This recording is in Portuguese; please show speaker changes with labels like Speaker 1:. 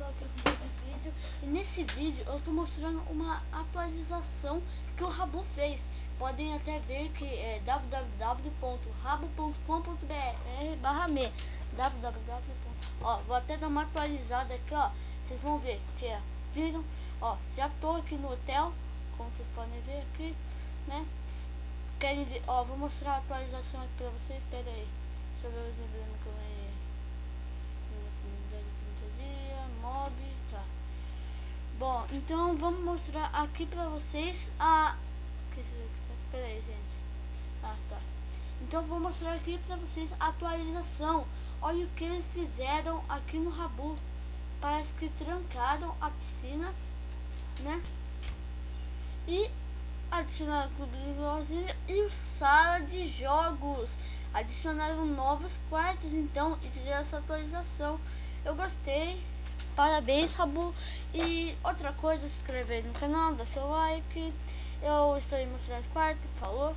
Speaker 1: estou aqui com esse vídeo e nesse vídeo eu estou mostrando uma atualização que o Rabu fez. Podem até ver que é www.rabo.com.br/me Ó, vou até dar uma atualizada aqui, ó. Vocês vão ver que viram? Ó, já tô aqui no hotel, como vocês podem ver aqui, né? Querem ver? Ó, vou mostrar a atualização aqui pra vocês. Espera aí, deixa eu ver os emblemas que eu ganhei. Mob, tá. Bom, então vamos mostrar aqui pra vocês a... Espera aí, gente. Ah, tá. Então vou mostrar aqui pra vocês a atualização. Olha o que eles fizeram aqui no Rabu. Parece que trancaram a piscina, né? E adicionaram o clube de lozinha e o sala de jogos. Adicionaram novos quartos, então, e fizeram essa atualização. Eu gostei. Parabéns, Rabu. E outra coisa, se inscrever no canal, dar seu like. Eu estou mostrando os quartos. Falou?